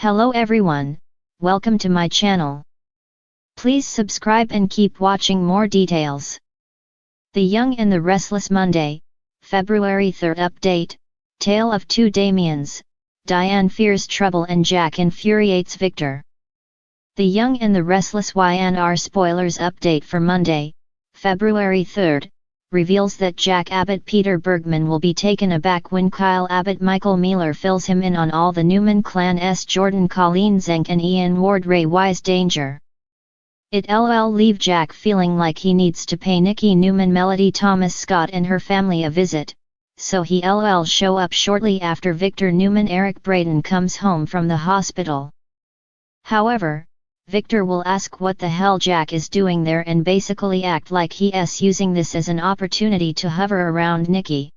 Hello everyone, welcome to my channel. Please subscribe and keep watching more details. The Young and the Restless Monday, February 3rd update, Tale of Two Damians, Diane fears trouble and Jack infuriates Victor. The Young and the Restless YNR spoilers update for Monday, February 3rd, reveals that Jack Abbott Peter Bergman will be taken aback when Kyle Abbott Michael Mealer fills him in on all the Newman clan's Jordan Colleen Zenk and Ian Ward Ray Wise danger. It'll leave Jack feeling like he needs to pay Nikki Newman Melody Thomas Scott and her family a visit, so he'll show up shortly after Victor Newman Eric Braden comes home from the hospital. However, Victor will ask what the hell Jack is doing there and basically act like he's using this as an opportunity to hover around Nikki.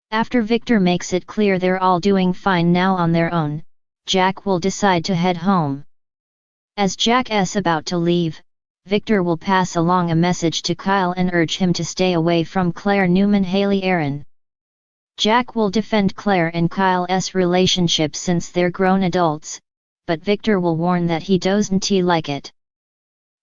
After Victor makes it clear they're all doing fine now on their own, Jack will decide to head home. As Jack's about to leave, Victor will pass along a message to Kyle and urge him to stay away from Claire Newman Haley Aaron. Jack will defend Claire and Kyle's relationship since they're grown adults, but Victor will warn that he doesn't like it.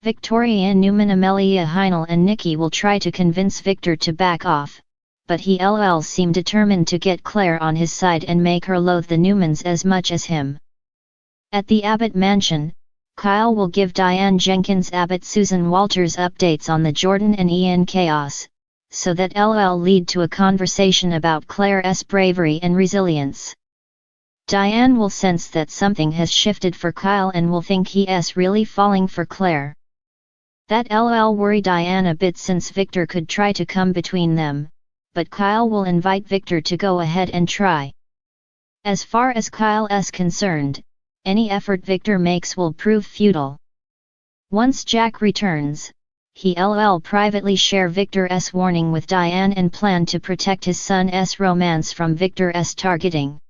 Victoria Newman Amelia Heinel and Nikki will try to convince Victor to back off, but he'll seem determined to get Claire on his side and make her loathe the Newmans as much as him. At the Abbott mansion, Kyle will give Diane Jenkins Abbott Susan Walters updates on the Jordan and Ian chaos, so that'll lead to a conversation about Claire's bravery and resilience. Diane will sense that something has shifted for Kyle and will think he's really falling for Claire. That'll worry Diane a bit since Victor could try to come between them, but Kyle will invite Victor to go ahead and try. As far as Kyle's concerned, any effort Victor makes will prove futile. Once Jack returns, he'll privately share Victor's warning with Diane and plan to protect his son's romance from Victor's targeting.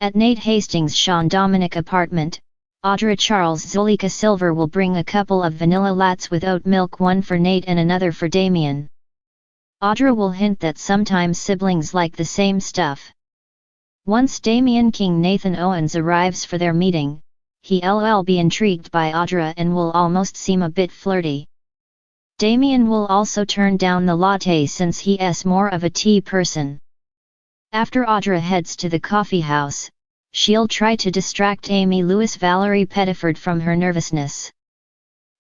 At Nate Hastings' Sean Dominic apartment, Audra Charles Zulika Silver will bring a couple of vanilla lattes with oat milk, one for Nate and another for Damian. Audra will hint that sometimes siblings like the same stuff. Once Damian King Nathan Owens arrives for their meeting, he'll be intrigued by Audra and will almost seem a bit flirty. Damian will also turn down the latte since he's more of a tea person. After Audra heads to the coffee house, she'll try to distract Amy Lewis Valerie Pettiford from her nervousness.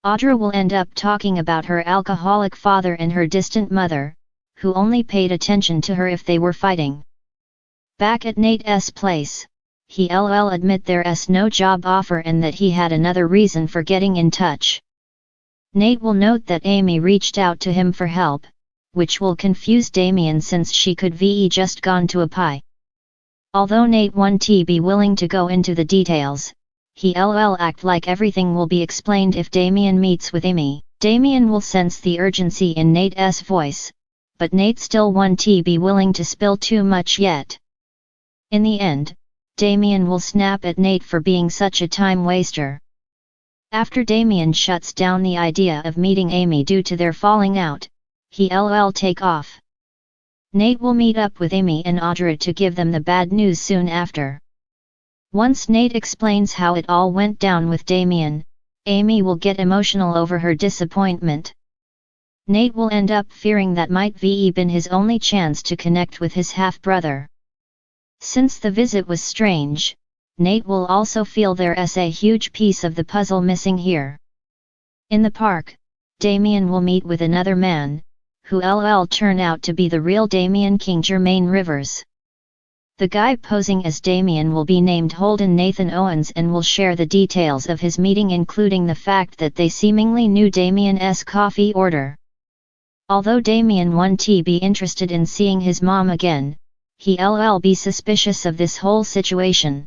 Audra will end up talking about her alcoholic father and her distant mother, who only paid attention to her if they were fighting. Back at Nate's place, he'll admit there's no job offer and that he had another reason for getting in touch. Nate will note that Amy reached out to him for help, which will confuse Damian since she could just gone to a pie. Although Nate won't be willing to go into the details, he'll act like everything will be explained if Damian meets with Amy. Damian will sense the urgency in Nate's voice, but Nate still won't be willing to spill too much yet. In the end, Damian will snap at Nate for being such a time waster. After Damian shuts down the idea of meeting Amy due to their falling out, he'll take off. Nate will meet up with Amy and Audra to give them the bad news soon after. Once Nate explains how it all went down with Damian, Amy will get emotional over her disappointment. Nate will end up fearing that might been his only chance to connect with his half-brother. Since the visit was strange, Nate will also feel there's a huge piece of the puzzle missing here. In the park, Damian will meet with another man, who'll turn out to be the real Damian King Jermaine Rivers. The guy posing as Damian will be named Holden Nathan Owens and will share the details of his meeting, including the fact that they seemingly knew Damian's coffee order. Although Damian won't be interested in seeing his mom again, he'll be suspicious of this whole situation.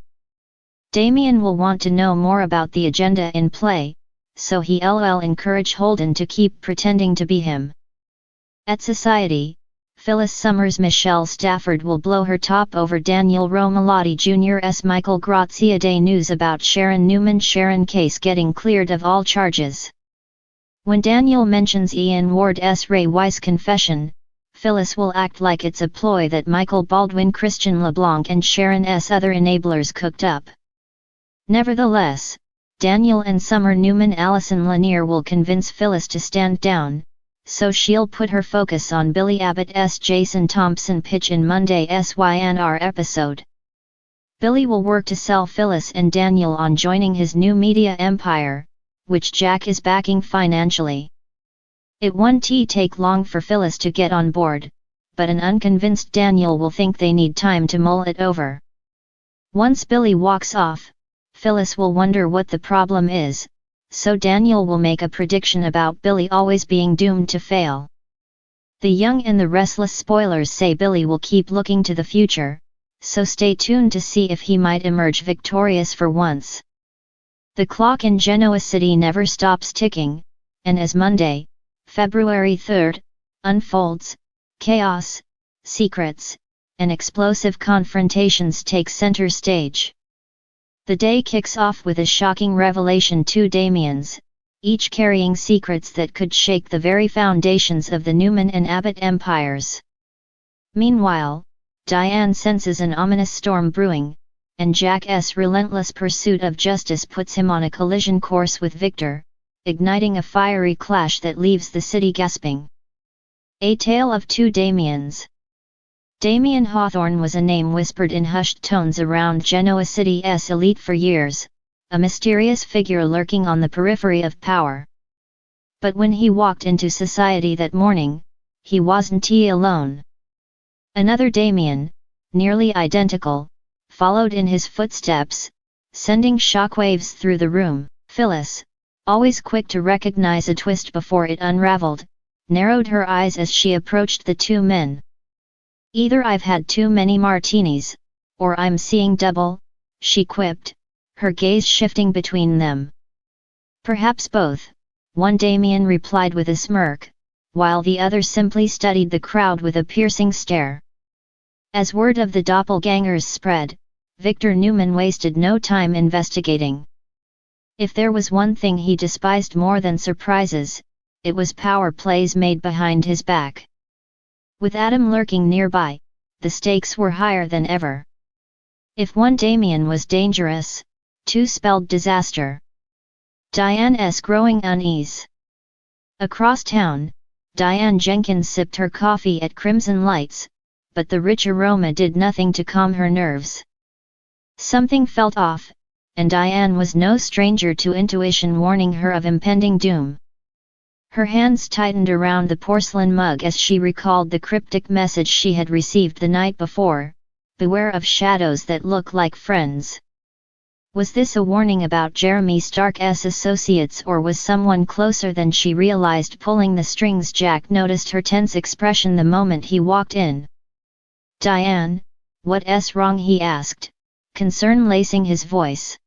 Damian will want to know more about the agenda in play, so he'll encourage Holden to keep pretending to be him. At Society, Phyllis Summers Michelle Stafford will blow her top over Daniel Romalotti Jr.'s Michael Grazia Day news about Sharon Newman Sharon case getting cleared of all charges. When Daniel mentions Ian Ward's Ray Wise confession, Phyllis will act like it's a ploy that Michael Baldwin Christian LeBlanc and Sharon's other enablers cooked up. Nevertheless, Daniel and Summer Newman Allison Lanier will convince Phyllis to stand down, so she'll put her focus on Billy Abbott's Jason Thompson pitch in Monday's YNR episode. Billy will work to sell Phyllis and Daniel on joining his new media empire, which Jack is backing financially. It won't take long for Phyllis to get on board, but an unconvinced Daniel will think they need time to mull it over. Once Billy walks off, Phyllis will wonder what the problem is, so Daniel will make a prediction about Billy always being doomed to fail. The Young and the Restless spoilers say Billy will keep looking to the future, so stay tuned to see if he might emerge victorious for once. The clock in Genoa City never stops ticking, and as Monday, February 3rd, unfolds, chaos, secrets, and explosive confrontations take center stage. The day kicks off with a shocking revelation: two Damians, each carrying secrets that could shake the very foundations of the Newman and Abbott empires. Meanwhile, Diane senses an ominous storm brewing, and Jack's relentless pursuit of justice puts him on a collision course with Victor, igniting a fiery clash that leaves the city gasping. A Tale of Two Damians. Damian Hawthorne was a name whispered in hushed tones around Genoa City's elite for years, a mysterious figure lurking on the periphery of power. But when he walked into society that morning, he wasn't alone. Another Damian, nearly identical, followed in his footsteps, sending shockwaves through the room. Phyllis, always quick to recognize a twist before it unraveled, narrowed her eyes as she approached the two men. "Either I've had too many martinis, or I'm seeing double," she quipped, her gaze shifting between them. "Perhaps both," one Damian replied with a smirk, while the other simply studied the crowd with a piercing stare. As word of the doppelgangers spread, Victor Newman wasted no time investigating. If there was one thing he despised more than surprises, it was power plays made behind his back. With Adam lurking nearby, the stakes were higher than ever. If one Damian was dangerous, two spelled disaster. Diane's growing unease. Across town, Diane Jenkins sipped her coffee at Crimson Lights, but the rich aroma did nothing to calm her nerves. Something felt off, and Diane was no stranger to intuition warning her of impending doom. Her hands tightened around the porcelain mug as she recalled the cryptic message she had received the night before: "Beware of shadows that look like friends." Was this a warning about Jeremy Stark's associates, or was someone closer than she realized pulling the strings? Jack noticed her tense expression the moment he walked in. "Diane, what's wrong?" he asked, concern lacing his voice.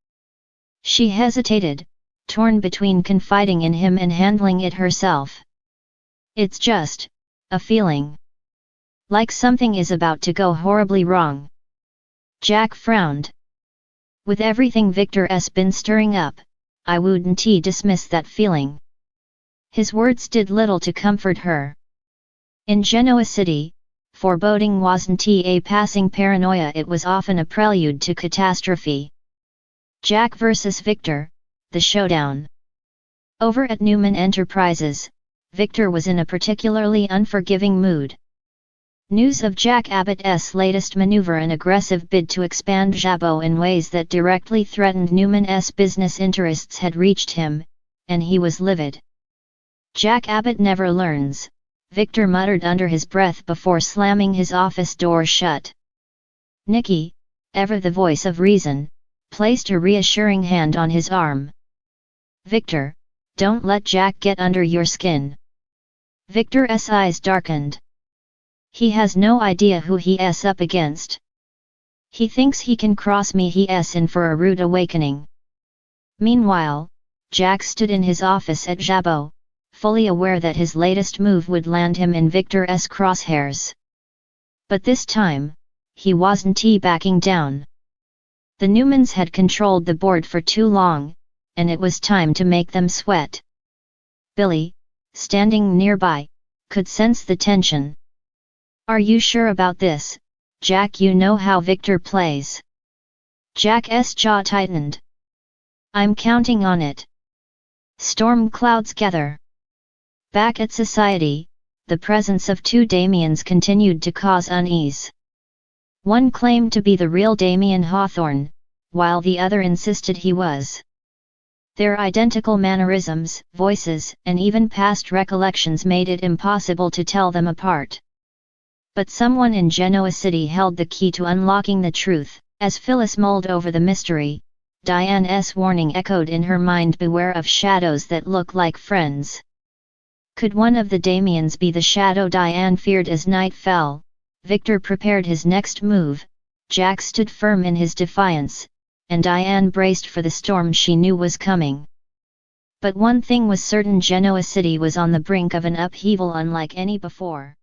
She hesitated, torn between confiding in him and handling it herself. "It's just a feeling. Like something is about to go horribly wrong." Jack frowned. "With everything Victor's been stirring up, I wouldn't dismiss that feeling." His words did little to comfort her. In Genoa City, foreboding wasn't a passing paranoia, it was often a prelude to catastrophe. Jack versus Victor, the showdown. Over at Newman Enterprises, Victor was in a particularly unforgiving mood. News of Jack Abbott's latest maneuver, an aggressive bid to expand Jabot in ways that directly threatened Newman's business interests, had reached him, and he was livid. "Jack Abbott never learns," Victor muttered under his breath before slamming his office door shut. Nikki, ever the voice of reason, placed a reassuring hand on his arm. "Victor, don't let Jack get under your skin." Victor's eyes darkened. "He has no idea who he's up against. He thinks he can cross me. He's in for a rude awakening." Meanwhile, Jack stood in his office at Jabot, fully aware that his latest move would land him in Victor's crosshairs. But this time, he wasn't backing down. The Newmans had controlled the board for too long, and it was time to make them sweat. Billy, standing nearby, could sense the tension. "Are you sure about this, Jack? You know how Victor plays." Jack's jaw tightened. I'm counting on it. Storm clouds gather. Back at society, the presence of two Damians continued to cause unease. One claimed to be the real Damian Hawthorne, while the other insisted he was. Their identical mannerisms, voices, and even past recollections made it impossible to tell them apart. But someone in Genoa City held the key to unlocking the truth. As Phyllis mulled over the mystery, Diane's warning echoed in her mind: beware of shadows that look like friends. Could one of the Damians be the shadow Diane feared? As night fell, Victor prepared his next move, Jack stood firm in his defiance, and Diane braced for the storm she knew was coming. But one thing was certain: Genoa City was on the brink of an upheaval unlike any before.